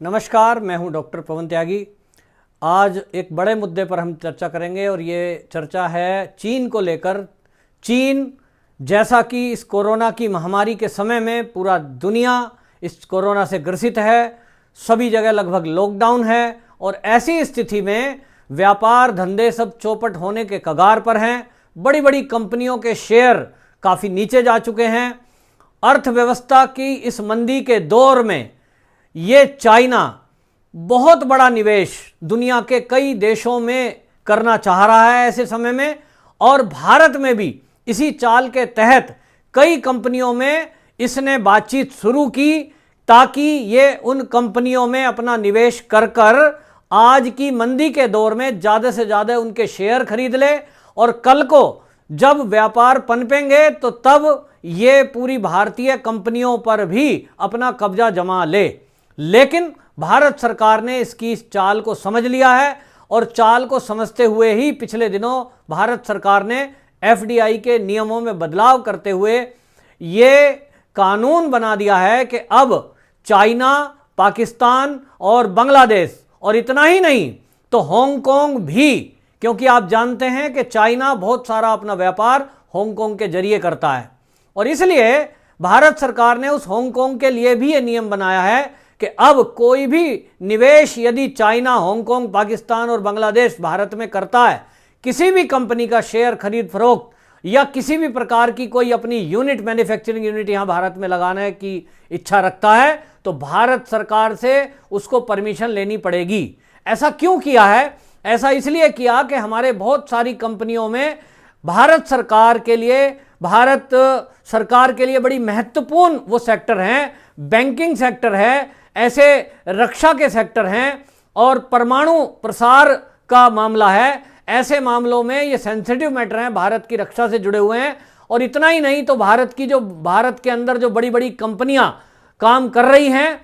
नमस्कार, मैं हूं डॉक्टर पवन त्यागी। आज एक बड़े मुद्दे पर हम चर्चा करेंगे और ये चर्चा है चीन को लेकर। चीन जैसा कि इस कोरोना की महामारी के समय में पूरा दुनिया इस कोरोना से ग्रसित है, सभी जगह लगभग लॉकडाउन है और ऐसी स्थिति में व्यापार धंधे सब चौपट होने के कगार पर हैं। बड़ी बड़ी कंपनियों के शेयर काफ़ी नीचे जा चुके हैं। अर्थव्यवस्था की इस मंदी के दौर में ये चाइना बहुत बड़ा निवेश दुनिया के कई देशों में करना चाह रहा है ऐसे समय में, और भारत में भी इसी चाल के तहत कई कंपनियों में इसने बातचीत शुरू की ताकि ये उन कंपनियों में अपना निवेश कर कर आज की मंदी के दौर में ज़्यादा से ज़्यादा उनके शेयर खरीद ले और कल को जब व्यापार पनपेंगे तो तब ये पूरी भारतीय कंपनियों पर भी अपना कब्जा जमा ले। लेकिन भारत सरकार ने इसकी इस चाल को समझ लिया है और चाल को समझते हुए ही पिछले दिनों भारत सरकार ने एफडीआई के नियमों में बदलाव करते हुए ये कानून बना दिया है कि अब चाइना, पाकिस्तान और बांग्लादेश, और इतना ही नहीं तो हांगकांग भी, क्योंकि आप जानते हैं कि चाइना बहुत सारा अपना व्यापार हांगकांग के जरिए करता है और इसलिए भारत सरकार ने उस हांगकांग के लिए भी ये नियम बनाया है कि अब कोई भी निवेश यदि चाइना, हांगकांग, पाकिस्तान और बांग्लादेश भारत में करता है, किसी भी कंपनी का शेयर खरीद फरोख्त या किसी भी प्रकार की कोई अपनी यूनिट, मैन्युफैक्चरिंग यूनिट यहां भारत में लगाने की इच्छा रखता है तो भारत सरकार से उसको परमिशन लेनी पड़ेगी। ऐसा क्यों किया है? ऐसा इसलिए किया कि हमारे बहुत सारी कंपनियों में भारत सरकार के लिए बड़ी महत्वपूर्ण वो सेक्टर हैं, बैंकिंग सेक्टर है, ऐसे रक्षा के सेक्टर हैं और परमाणु प्रसार का मामला है। ऐसे मामलों में ये सेंसिटिव मैटर हैं, भारत की रक्षा से जुड़े हुए हैं। और इतना ही नहीं तो भारत के अंदर जो बड़ी बड़ी कंपनियां काम कर रही हैं,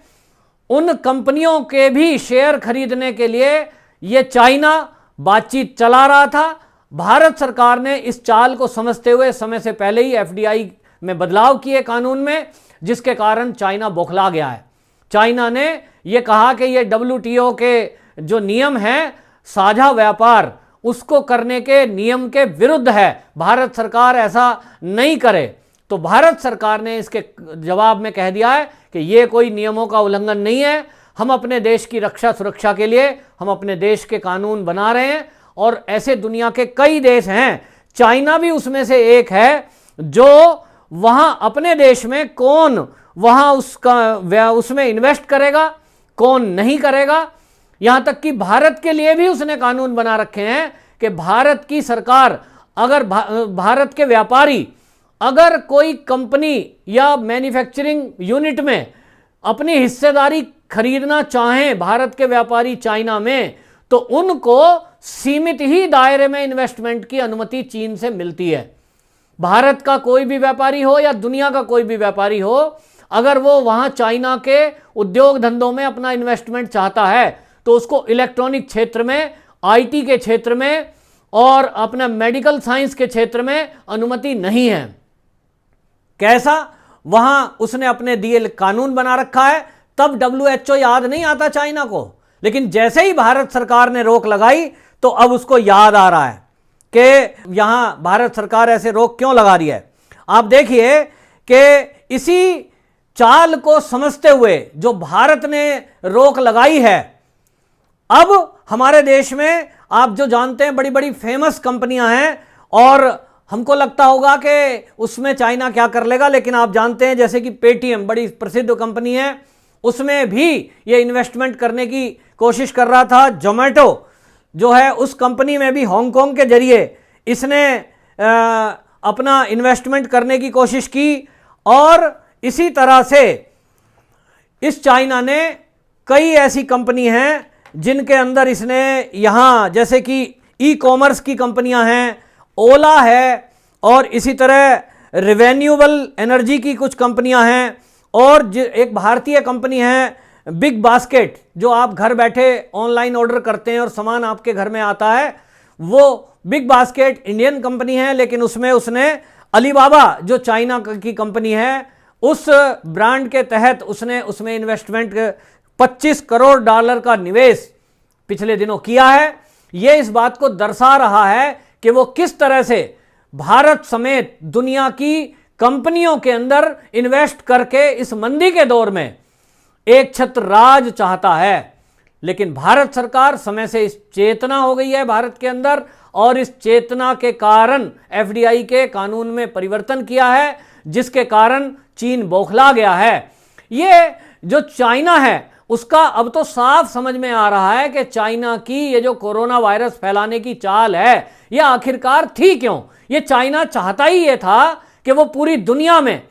उन कंपनियों के भी शेयर खरीदने के लिए ये चाइना बातचीत चला रहा था। भारत सरकार ने इस चाल को समझते हुए समय से पहले ही एफडीआई में बदलाव किए कानून में, जिसके कारण चाइना बौखला गया है। चाइना ने यह कहा कि ये डब्ल्यूटीओ के जो नियम हैं साझा व्यापार, उसको करने के नियम के विरुद्ध है, भारत सरकार ऐसा नहीं करे। तो भारत सरकार ने इसके जवाब में कह दिया है कि ये कोई नियमों का उल्लंघन नहीं है, हम अपने देश की रक्षा सुरक्षा के लिए हम अपने देश के कानून बना रहे हैं। और ऐसे दुनिया के कई देश हैं, चाइना भी उसमें से एक है, जो वहां अपने देश में कौन वहां उसमें इन्वेस्ट करेगा, कौन नहीं करेगा। यहां तक कि भारत के लिए भी उसने कानून बना रखे हैं कि भारत की सरकार, अगर भारत के व्यापारी अगर कोई कंपनी या मैन्युफैक्चरिंग यूनिट में अपनी हिस्सेदारी खरीदना चाहें भारत के व्यापारी चाइना में, तो उनको सीमित ही दायरे में इन्वेस्टमेंट की अनुमति चीन से मिलती है। भारत का कोई भी व्यापारी हो या दुनिया का कोई भी व्यापारी हो, अगर वो वहां चाइना के उद्योग धंधों में अपना इन्वेस्टमेंट चाहता है तो उसको इलेक्ट्रॉनिक क्षेत्र में, आईटी के क्षेत्र में और अपना मेडिकल साइंस के क्षेत्र में अनुमति नहीं है। कैसा? वहां उसने अपने दिए कानून बना रखा है। तब डब्ल्यूएचओ याद नहीं आता चाइना को, लेकिन जैसे ही भारत सरकार ने रोक लगाई तो अब उसको याद आ रहा है कि यहां भारत सरकार ऐसे रोक क्यों लगा रही है। आप देखिए कि इसी चाल को समझते हुए जो भारत ने रोक लगाई है, अब हमारे देश में आप जो जानते हैं बड़ी बड़ी फेमस कंपनियां हैं और हमको लगता होगा कि उसमें चाइना क्या कर लेगा, लेकिन आप जानते हैं जैसे कि पेटीएम बड़ी प्रसिद्ध कंपनी है, उसमें भी ये इन्वेस्टमेंट करने की कोशिश कर रहा था। जोमेटो जो है उस कंपनी में भी हांगकांग के जरिए इसने अपना इन्वेस्टमेंट करने की कोशिश की। और इसी तरह से इस चाइना ने कई ऐसी कंपनी हैं जिनके अंदर इसने यहाँ, जैसे कि ई कॉमर्स की कंपनियां हैं, ओला है, और इसी तरह रिन्यूएबल एनर्जी की कुछ कंपनियां हैं, और एक भारतीय कंपनी है बिग बास्केट, जो आप घर बैठे ऑनलाइन ऑर्डर करते हैं और सामान आपके घर में आता है। वो बिग बास्केट इंडियन कंपनी है, लेकिन उसमें उसने अलीबाबा जो चाइना की कंपनी है उस ब्रांड के तहत उसने उसमें इन्वेस्टमेंट 25 करोड़ डॉलर का निवेश पिछले दिनों किया है। यह इस बात को दर्शा रहा है कि वो किस तरह से भारत समेत दुनिया की कंपनियों के अंदर इन्वेस्ट करके इस मंदी के दौर में एक छत्र राज चाहता है। लेकिन भारत सरकार समय से इस चेतना हो गई है भारत के अंदर, और इस चेतना के कारण एफडीआई के कानून में परिवर्तन किया है, जिसके कारण चीन बौखला गया है। ये जो चाइना है उसका अब तो साफ समझ में आ रहा है कि चाइना की ये जो कोरोना वायरस फैलाने की चाल है ये आखिरकार थी क्यों। ये चाइना चाहता ही ये था कि वो पूरी दुनिया में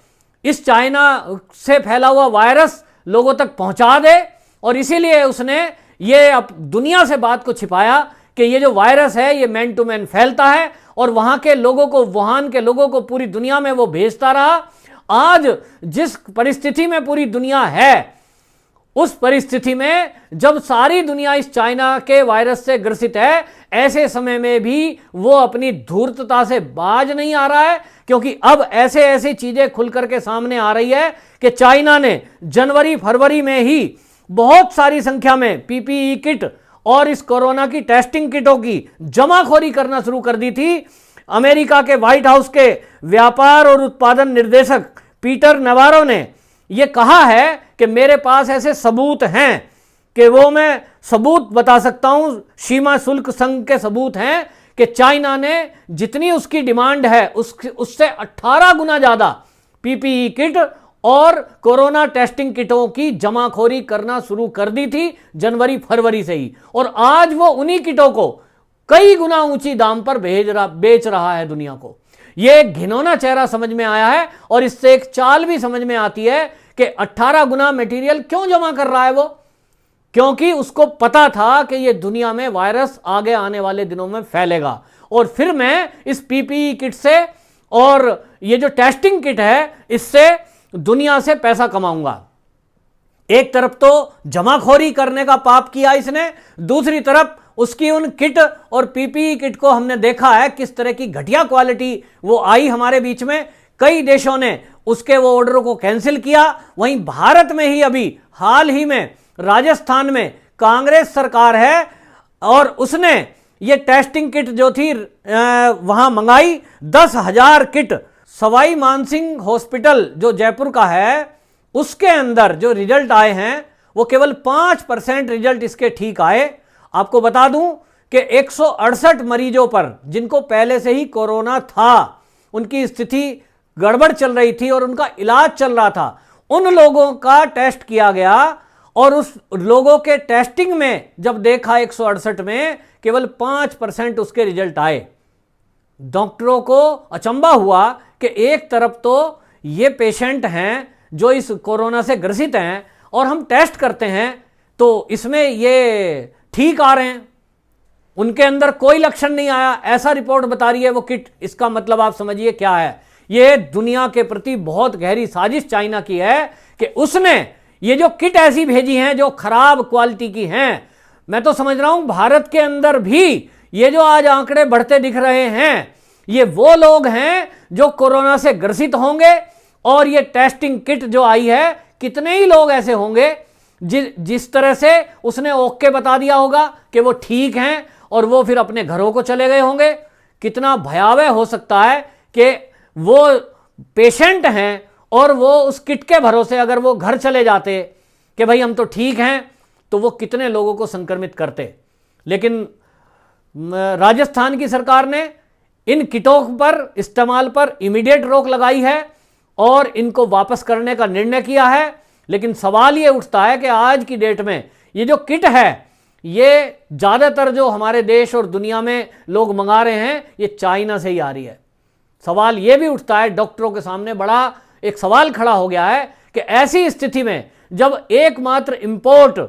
इस चाइना से फैला हुआ वायरस लोगों तक पहुंचा दे, और इसीलिए उसने ये अब दुनिया से बात को छिपाया कि ये जो वायरस है ये मैन टू मैन फैलता है, और वहां के लोगों को, वुहान के लोगों को पूरी दुनिया में वो भेजता रहा। आज जिस परिस्थिति में पूरी दुनिया है, उस परिस्थिति में जब सारी दुनिया इस चाइना के वायरस से ग्रसित है, ऐसे समय में भी वो अपनी धूर्तता से बाज नहीं आ रहा है, क्योंकि अब ऐसे ऐसी चीजें खुल करके सामने आ रही है कि चाइना ने जनवरी फरवरी में ही बहुत सारी संख्या में पीपीई किट और इस कोरोना की टेस्टिंग किटों की जमाखोरी करना शुरू कर दी थी। अमेरिका के व्हाइट हाउस के व्यापार और उत्पादन निर्देशक पीटर नवारो ने यह कहा है कि मेरे पास ऐसे सबूत हैं कि वो मैं सबूत बता सकता हूं, सीमा शुल्क संघ के सबूत हैं कि चाइना ने जितनी उसकी डिमांड है उससे 18 गुना ज्यादा पीपीई किट और कोरोना टेस्टिंग किटों की जमाखोरी करना शुरू कर दी थी जनवरी फरवरी से ही, और आज वो उन्हीं किटों को कई गुना ऊंची दाम पर बेच रहा है दुनिया को। यह एक घिनौना चेहरा समझ में आया है, और इससे एक चाल भी समझ में आती है कि 18 गुना मटेरियल क्यों जमा कर रहा है वो, क्योंकि उसको पता था कि ये दुनिया में वायरस आगे आने वाले दिनों में फैलेगा, और फिर मैं इस पीपीई किट से और ये जो टेस्टिंग किट है इससे दुनिया से पैसा कमाऊंगा। एक तरफ तो जमाखोरी करने का पाप किया इसने, दूसरी तरफ उसकी उन किट और पीपीई किट को हमने देखा है किस तरह की घटिया क्वालिटी वो आई हमारे बीच में। कई देशों ने उसके वो ऑर्डरों को कैंसिल किया। वहीं भारत में ही अभी हाल ही में राजस्थान में कांग्रेस सरकार है, और उसने ये टेस्टिंग किट जो थी वहां मंगाई 10,000 किट। सवाई मानसिंह हॉस्पिटल जो जयपुर का है उसके अंदर जो रिजल्ट आए हैं वो केवल 5% रिजल्ट इसके ठीक आए। आपको बता दूं कि 168 मरीजों पर जिनको पहले से ही कोरोना था, उनकी स्थिति गड़बड़ चल रही थी और उनका इलाज चल रहा था, उन लोगों का टेस्ट किया गया, और उस लोगों के टेस्टिंग में जब देखा 168 में केवल 5% उसके रिजल्ट आए। डॉक्टरों को अचंभा हुआ कि एक तरफ तो ये पेशेंट हैं जो इस कोरोना से ग्रसित हैं, और हम टेस्ट करते हैं तो इसमें ये ठीक आ रहे हैं, उनके अंदर कोई लक्षण नहीं आया, ऐसा रिपोर्ट बता रही है वो किट। इसका मतलब आप समझिए क्या है, ये दुनिया के प्रति बहुत गहरी साजिश चाइना की है कि उसने ये जो किट ऐसी भेजी हैं जो खराब क्वालिटी की हैं। मैं तो समझ रहा हूं भारत के अंदर भी ये जो आज आंकड़े बढ़ते दिख रहे हैं, ये वो लोग हैं जो कोरोना से ग्रसित होंगे, और ये टेस्टिंग किट जो आई है, कितने ही लोग ऐसे होंगे जिस तरह से उसने ओके बता दिया होगा कि वो ठीक हैं, और वो फिर अपने घरों को चले गए होंगे। कितना भयावह हो सकता है कि वो पेशेंट हैं और वो उस किट के भरोसे अगर वो घर चले जाते कि भाई हम तो ठीक हैं, तो वो कितने लोगों को संक्रमित करते। लेकिन राजस्थान की सरकार ने इन किटों पर इस्तेमाल पर इमीडिएट रोक लगाई है और इनको वापस करने का निर्णय किया है। लेकिन सवाल ये उठता है कि आज की डेट में ये जो किट है, ये ज़्यादातर जो हमारे देश और दुनिया में लोग मंगा रहे हैं, ये चाइना से ही आ रही है। सवाल ये भी उठता है, डॉक्टरों के सामने बड़ा एक सवाल खड़ा हो गया है कि ऐसी स्थिति में जब एकमात्र इंपोर्ट,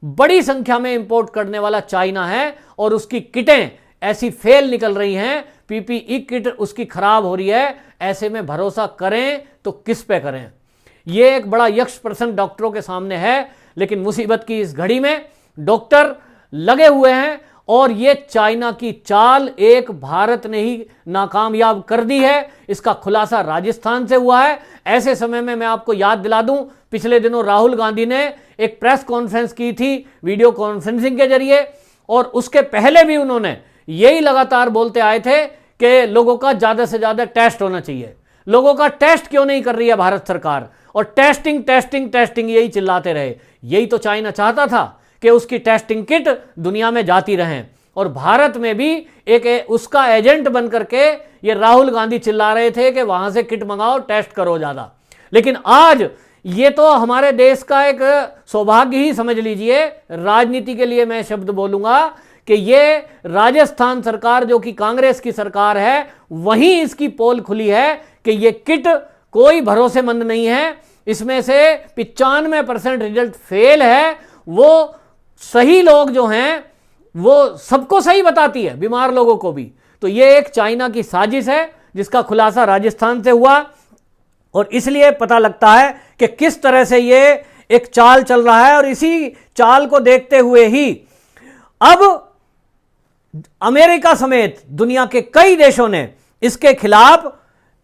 बड़ी संख्या में इंपोर्ट करने वाला चाइना है और उसकी किटें ऐसी फेल निकल रही हैं, पीपीई किट उसकी खराब हो रही है, ऐसे में भरोसा करें तो किस पे करें? ये एक बड़ा यक्ष प्रश्न डॉक्टरों के सामने है। लेकिन मुसीबत की इस घड़ी में डॉक्टर लगे हुए हैं, और ये चाइना की चाल एक भारत ने ही नाकामयाब कर दी है। इसका खुलासा राजस्थान से हुआ है। ऐसे समय में मैं आपको याद दिला दूं, पिछले दिनों राहुल गांधी ने एक प्रेस कॉन्फ्रेंस की थी वीडियो कॉन्फ्रेंसिंग के जरिए, और उसके पहले भी उन्होंने यही लगातार बोलते आए थे कि लोगों का ज़्यादा से ज़्यादा टेस्ट होना चाहिए। लोगों का टेस्ट क्यों नहीं कर रही है भारत सरकार? और टेस्टिंग टेस्टिंग टेस्टिंग यही चिल्लाते रहे। यही तो चाइना चाहता था कि उसकी टेस्टिंग किट दुनिया में जाती रहें, और भारत में भी एक उसका एजेंट बन करके ये राहुल गांधी चिल्ला रहे थे कि वहां से किट मंगाओ, टेस्ट करो ज़्यादा। लेकिन आज ये तो हमारे देश का एक सौभाग्य ही समझ लीजिए, राजनीति के लिए मैं शब्द बोलूंगा कि ये राजस्थान सरकार जो कि कांग्रेस की सरकार है, वहीं इसकी पोल खुली है कि ये किट कोई भरोसेमंद नहीं है, इसमें से 95% रिजल्ट फेल है। वो सही लोग जो हैं वो सबको सही बताती है, बीमार लोगों को भी। तो ये एक चाइना की साजिश है जिसका खुलासा राजस्थान से हुआ, और इसलिए पता लगता है कि किस तरह से ये एक चाल चल रहा है। और इसी चाल को देखते हुए ही अब अमेरिका समेत दुनिया के कई देशों ने इसके खिलाफ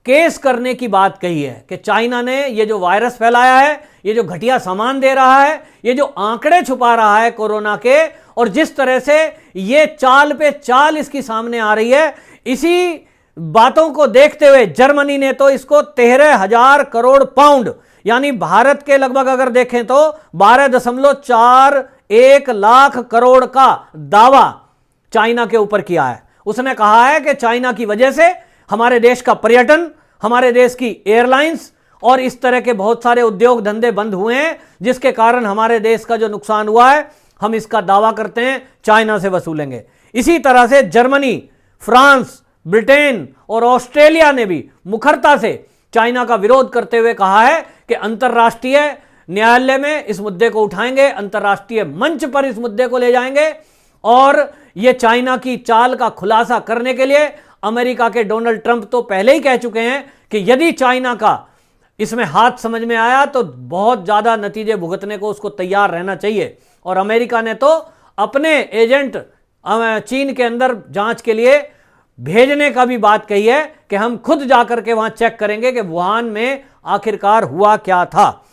केस करने की बात कही है कि चाइना ने ये जो वायरस फैलाया है, ये जो घटिया सामान दे रहा है, ये जो आंकड़े छुपा रहा है कोरोना के, और जिस तरह से ये चाल पे चाल इसकी सामने आ रही है, इसी बातों को देखते हुए जर्मनी ने तो इसको 13,000 करोड़ पाउंड, यानी भारत के लगभग अगर देखें तो 12.41 लाख करोड़ का दावा चाइना के ऊपर किया है। उसने कहा है कि चाइना की वजह से हमारे देश का पर्यटन, हमारे देश की एयरलाइंस और इस तरह के बहुत सारे उद्योग धंधे बंद हुए हैं, जिसके कारण हमारे देश का जो नुकसान हुआ है हम इसका दावा करते हैं चाइना से वसूलेंगे। इसी तरह से जर्मनी, फ्रांस, ब्रिटेन और ऑस्ट्रेलिया ने भी मुखरता से चाइना का विरोध करते हुए कहा है कि अंतर्राष्ट्रीय न्यायालय में इस मुद्दे को उठाएंगे, अंतर्राष्ट्रीय मंच पर इस मुद्दे को ले जाएंगे। और यह चाइना की चाल का खुलासा करने के लिए अमेरिका के डोनाल्ड ट्रंप तो पहले ही कह चुके हैं कि यदि चाइना का इसमें हाथ समझ में आया तो बहुत ज्यादा नतीजे भुगतने को उसको तैयार रहना चाहिए। और अमेरिका ने तो अपने एजेंट चीन के अंदर जांच के लिए भेजने का भी बात कही है कि हम खुद जाकर के वहां चेक करेंगे कि वुहान में आखिरकार हुआ क्या था।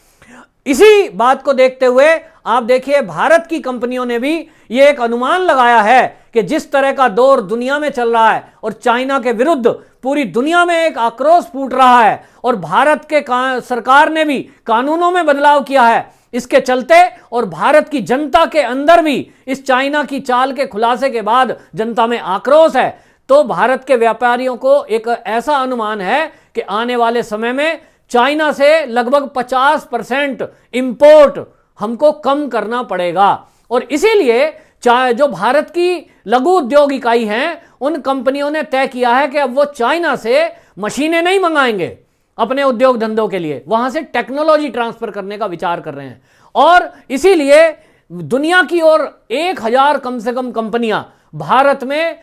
इसी बात को देखते हुए आप देखिए भारत की कंपनियों ने भी यह एक अनुमान लगाया है कि जिस तरह का दौर दुनिया में चल रहा है और चाइना के विरुद्ध पूरी दुनिया में एक आक्रोश फूट रहा है, और भारत के सरकार ने भी कानूनों में बदलाव किया है इसके चलते, और भारत की जनता के अंदर भी इस चाइना की चाल के खुलासे के बाद जनता में आक्रोश है। तो भारत के व्यापारियों को एक ऐसा अनुमान है कि आने वाले समय में चाइना से लगभग 50% इंपोर्ट हमको कम करना पड़ेगा। और इसीलिए जो भारत की लघु उद्योग इकाई हैं, उन कंपनियों ने तय किया है कि अब वो चाइना से मशीनें नहीं मंगाएंगे अपने उद्योग धंधों के लिए, वहां से टेक्नोलॉजी ट्रांसफर करने का विचार कर रहे हैं। और इसीलिए दुनिया की और 1000 कम से कम कंपनियां भारत में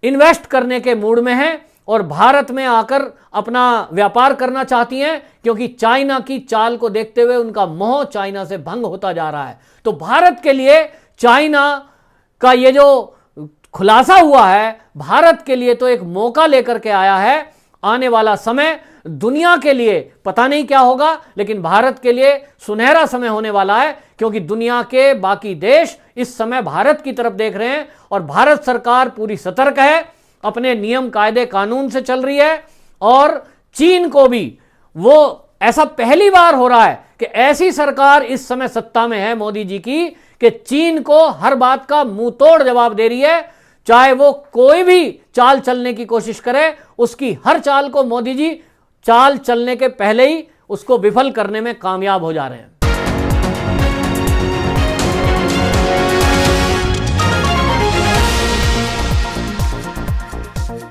इन्वेस्ट करने के मूड में हैं और भारत में आकर अपना व्यापार करना चाहती हैं, क्योंकि चाइना की चाल को देखते हुए उनका मोह चाइना से भंग होता जा रहा है। तो भारत के लिए चाइना का ये जो खुलासा हुआ है, भारत के लिए तो एक मौका लेकर के आया है। आने वाला समय दुनिया के लिए पता नहीं क्या होगा, लेकिन भारत के लिए सुनहरा समय होने वाला है, क्योंकि दुनिया के बाकी देश इस समय भारत की तरफ देख रहे हैं और भारत सरकार पूरी सतर्क है, अपने नियम कायदे कानून से चल रही है। और चीन को भी वो ऐसा पहली बार हो रहा है कि ऐसी सरकार इस समय सत्ता में है मोदी जी की कि चीन को हर बात का मुंह तोड़ जवाब दे रही है। चाहे वो कोई भी चाल चलने की कोशिश करे, उसकी हर चाल को मोदी जी चाल चलने के पहले ही उसको विफल करने में कामयाब हो जा रहे हैं।